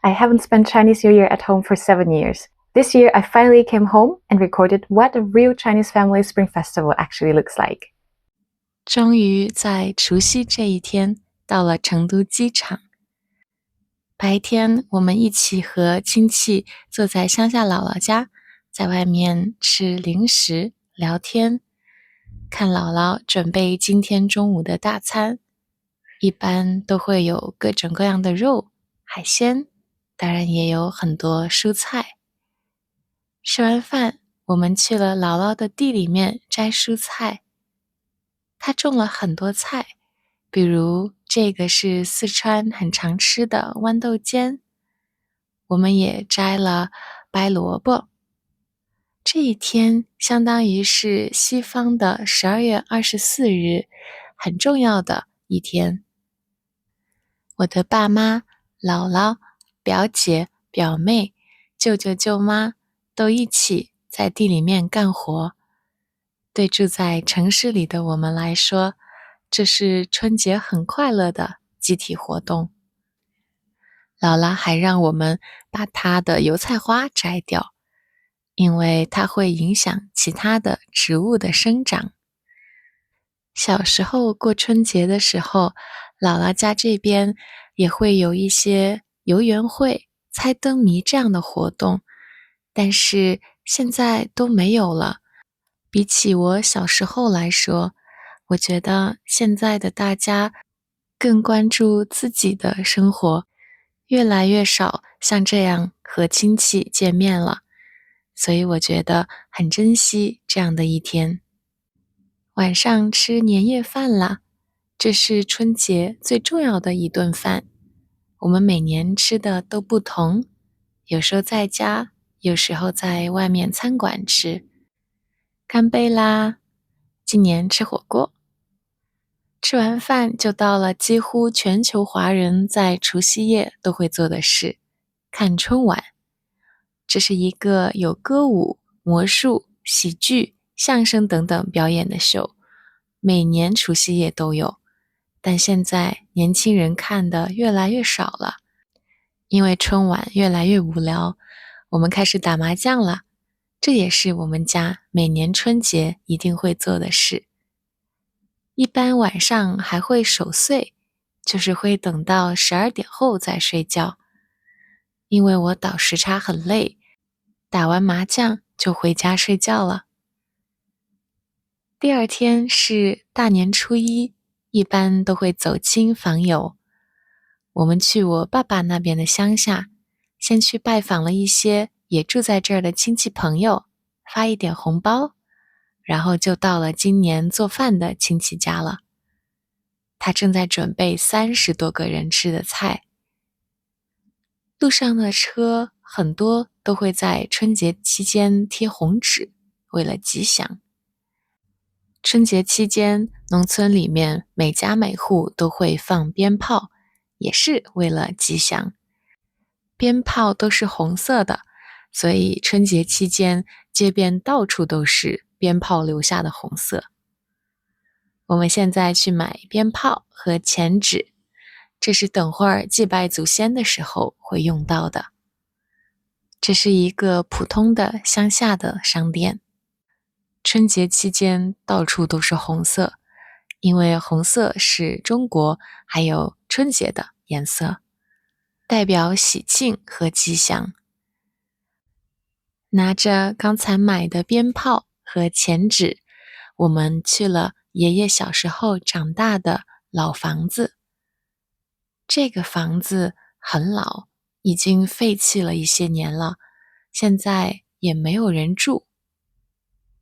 I haven't spent Chinese New Year at home for 7 years. This year, I finally came home and recorded what a real Chinese family Spring Festival actually looks like. 终于在除夕这一天到了成都机场。白天我们一起和亲戚坐在乡下姥姥家，在外面吃零食、聊天，看姥姥准备今天中午的大餐。一般都会有各种各样的肉、海鲜，当然也有很多蔬菜。吃完饭，我们去了姥姥的地里面摘蔬菜。她种了很多菜，比如这个是四川很常吃的豌豆尖。我们也摘了白萝卜。这一天相当于是西方的12月24日，很重要的一天。我的爸妈、姥姥、表姐、表妹、舅舅、舅妈都一起在地里面干活。对住在城市里的我们来说，这是春节很快乐的集体活动。姥姥还让我们把她的油菜花摘掉，因为它会影响其他的植物的生长。小时候过春节的时候，姥姥家这边也会有一些游园会、猜灯谜这样的活动，但是现在都没有了。比起我小时候来说，我觉得现在的大家更关注自己的生活，越来越少像这样和亲戚见面了，所以我觉得很珍惜这样的一天。晚上吃年夜饭啦，这是春节最重要的一顿饭。我们每年吃的都不同，有时候在家，有时候在外面餐馆吃。干杯啦！今年吃火锅。吃完饭就到了几乎全球华人在除夕夜都会做的事，看春晚。这是一个有歌舞、魔术、喜剧、相声等等表演的秀，每年除夕夜都有，但现在年轻人看的越来越少了，因为春晚越来越无聊，我们开始打麻将了，这也是我们家每年春节一定会做的事。一般晚上还会守岁，就是会等到12点后再睡觉，因为我倒时差很累，打完麻将就回家睡觉了。第二天是大年初一，一般都会走亲访友。我们去我爸爸那边的乡下，先去拜访了一些也住在这儿的亲戚朋友，发一点红包，然后就到了今年做饭的亲戚家了。他正在准备30多个人吃的菜。路上的车很多都会在春节期间贴红纸，为了吉祥。春节期间，农村里面每家每户都会放鞭炮，也是为了吉祥。鞭炮都是红色的，所以春节期间街边到处都是鞭炮留下的红色。我们现在去买鞭炮和钱纸，这是等会儿祭拜祖先的时候会用到的。这是一个普通的乡下的商店。春节期间到处都是红色，因为红色是中国还有春节的颜色，代表喜庆和吉祥。拿着刚才买的鞭炮和钱纸，我们去了爷爷小时候长大的老房子。这个房子很老，已经废弃了一些年了，现在也没有人住。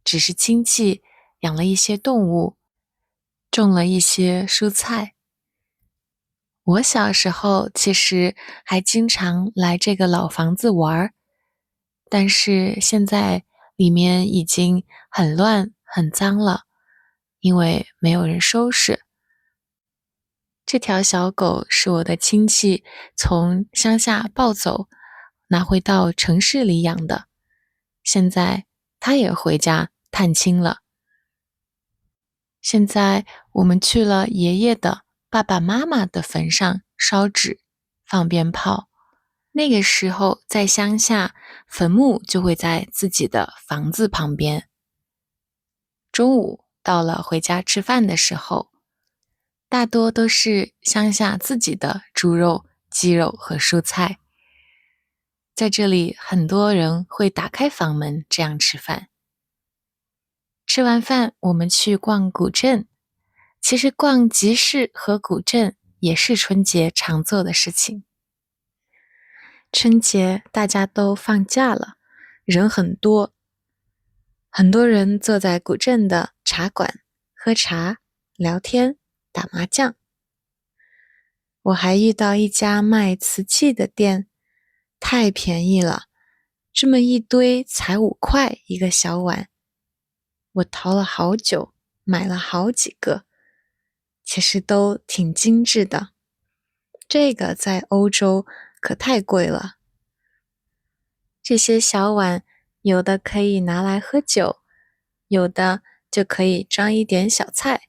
只是亲戚养了一些动物，种了一些蔬菜。我小时候其实还经常来这个老房子玩，但是现在里面已经很乱很脏了，因为没有人收拾。这条小狗是我的亲戚从乡下抱走，拿回到城市里养的，现在它也回家探亲了。现在我们去了爷爷的爸爸妈妈的坟上烧纸、放鞭炮。那个时候在乡下，坟墓就会在自己的房子旁边。中午到了回家吃饭的时候，大多都是乡下自己的猪肉、鸡肉和蔬菜。在这里，很多人会打开房门这样吃饭。吃完饭，我们去逛古镇。其实逛集市和古镇也是春节常做的事情。春节大家都放假了，人很多，很多人坐在古镇的茶馆喝茶、聊天、打麻将。我还遇到一家卖瓷器的店，太便宜了，这么一堆才5块一个小碗。我淘了好久，买了好几个，其实都挺精致的。这个在欧洲可太贵了。这些小碗有的可以拿来喝酒，有的就可以装一点小菜。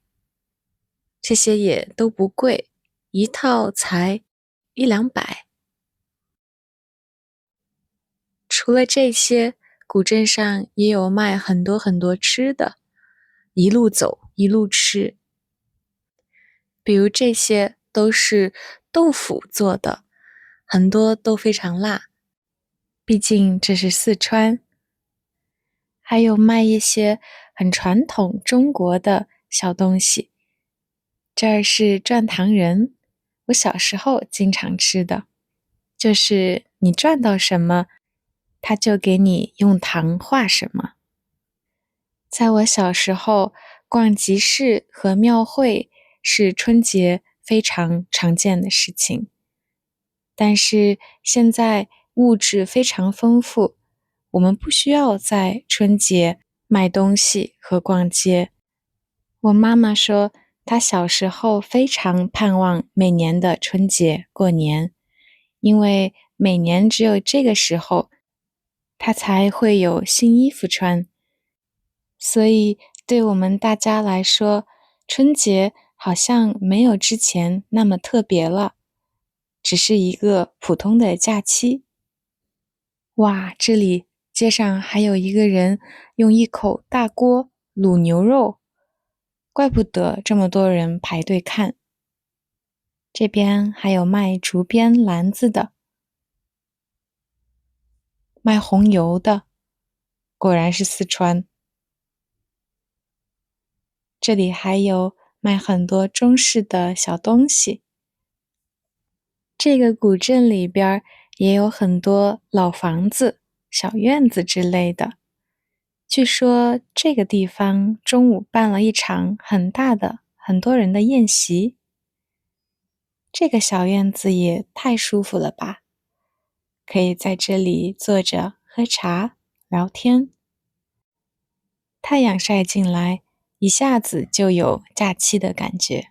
这些也都不贵，一套才100-200。除了这些，古镇上也有卖很多很多吃的，一路走一路吃。比如这些都是豆腐做的，很多都非常辣，毕竟这是四川。还有卖一些很传统中国的小东西。这儿是转糖人，我小时候经常吃的，就是你转到什么，他就给你用糖画什么。在我小时候，逛集市和庙会是春节非常常见的事情。但是现在物质非常丰富，我们不需要在春节买东西和逛街。我妈妈说，她小时候非常盼望每年的春节过年，因为每年只有这个时候，她才会有新衣服穿。所以对我们大家来说，春节好像没有之前那么特别了，只是一个普通的假期。哇，这里街上还有一个人用一口大锅卤牛肉，怪不得这么多人排队看。这边还有卖竹编篮子的，卖红油的，果然是四川。这里还有卖很多中式的小东西。这个古镇里边也有很多老房子、小院子之类的。据说这个地方中午办了一场很大的、很多人的宴席。这个小院子也太舒服了吧！可以在这里坐着喝茶、聊天。太阳晒进来，一下子就有假期的感觉。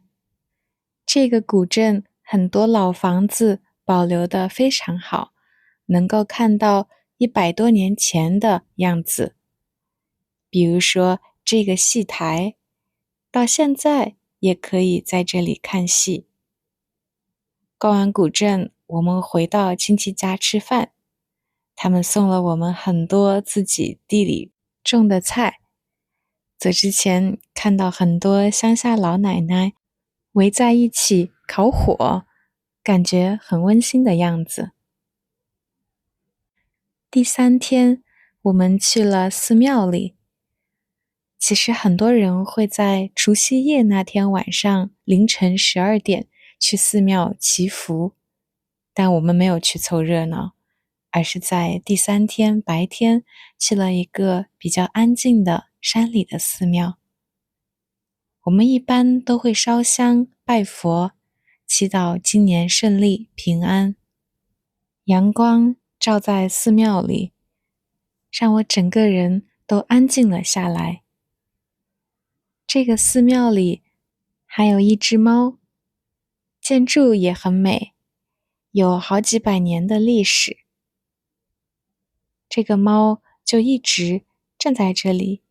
这个古镇很多老房子保留得非常好，能够看到100多年前的样子。比如说这个戏台，到现在也可以在这里看戏。逛完古镇，我们回到亲戚家吃饭，他们送了我们很多自己地里种的菜。走之前看到很多乡下老奶奶围在一起烤火，感觉很温馨的样子。第3天，我们去了寺庙里。其实很多人会在除夕夜那天晚上凌晨12点去寺庙祈福，但我们没有去凑热闹，而是在第3天白天去了一个比较安静的山里的寺庙。我们一般都会烧香拜佛，祈祷今年顺利平安。阳光照在寺庙里，让我整个人都安静了下来。这个寺庙里还有一只猫，建筑也很美，有好几百年的历史。这个猫就一直站在这里，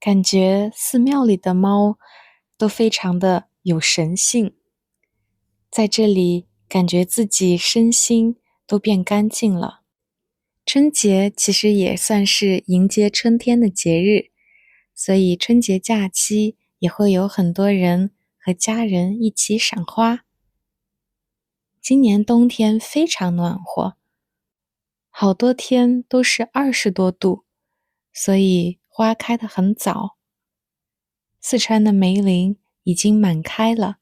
感觉寺庙里的猫都非常的有神性，在这里感觉自己身心都变干净了。春节其实也算是迎接春天的节日，所以春节假期也会有很多人和家人一起赏花。今年冬天非常暖和，好多天都是20多度，所以花开得很早。四川的梅林已经满开了。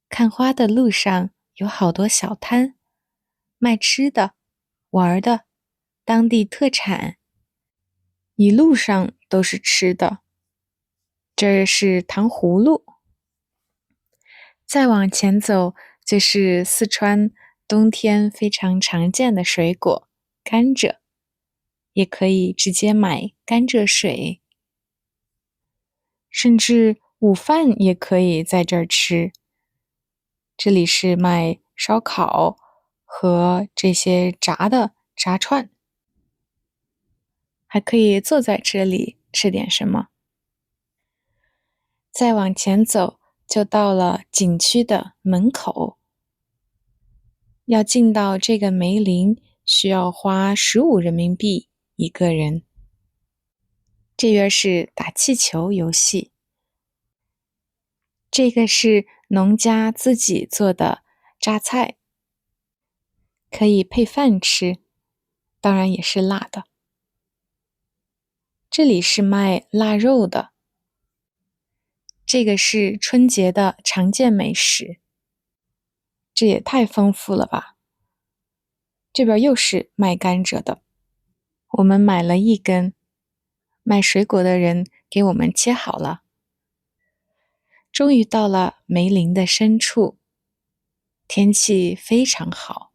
看花的路上有好多小摊，卖吃的、玩的，当地特产，一路上都是吃的。这是糖葫芦。再往前走就是四川冬天非常常见的水果甘蔗，也可以直接买甘蔗水，甚至午饭也可以在这儿吃。这里是卖烧烤和这些炸的炸串，还可以坐在这里吃点什么。再往前走就到了景区的门口。要进到这个梅林需要花15人民币一个人。这边是打气球游戏。这个是农家自己做的榨菜，可以配饭吃，当然也是辣的。这里是卖腊肉的。这个是春节的常见美食。这也太丰富了吧。这边又是卖甘蔗的。我们买了1根，卖水果的人给我们切好了。终于到了梅林的深处，天气非常好，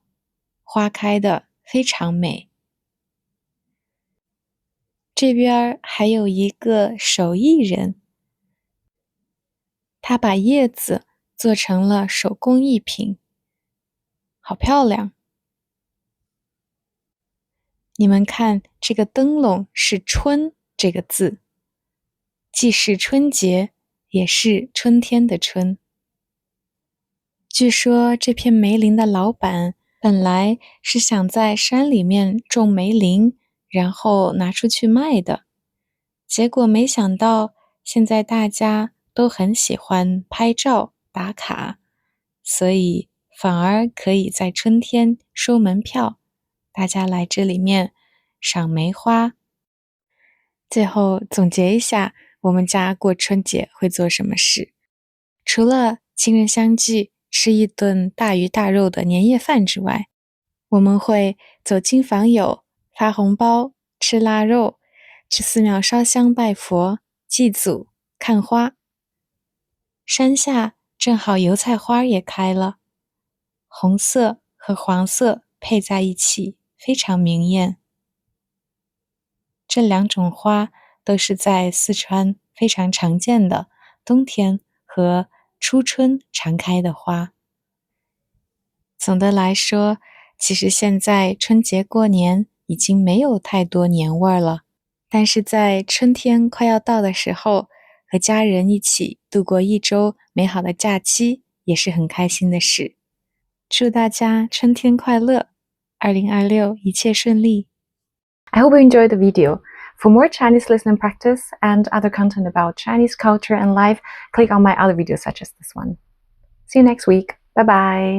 花开得非常美。这边还有一个手艺人，他把叶子做成了手工艺品，好漂亮。你们看这个灯笼是春这个字，既是春节，也是春天的春。据说这片梅林的老板本来是想在山里面种梅林，然后拿出去卖的。结果没想到现在大家都很喜欢拍照打卡，所以反而可以在春天收门票，大家来这里面赏梅花。最后总结一下，我们家过春节会做什么事？除了亲人相聚吃一顿大鱼大肉的年夜饭之外，我们会走亲访友，发红包，吃腊肉，去寺庙烧香拜佛，祭祖，看花。山下正好油菜花也开了，红色和黄色配在一起，非常明艳。这2种花都是在四川非常常见的冬天和初春常开的花。总的来说，其实现在春节过年已经没有太多年味儿了，但是在春天快要到的时候，和家人一起度过1周美好的假期，也是很开心的事。祝大家春天快乐，2026一切顺利。I hope you enjoyed the video. For more Chinese listening practice and other content about Chinese culture and life, click on my other videos such as this one. See you next week. Bye bye.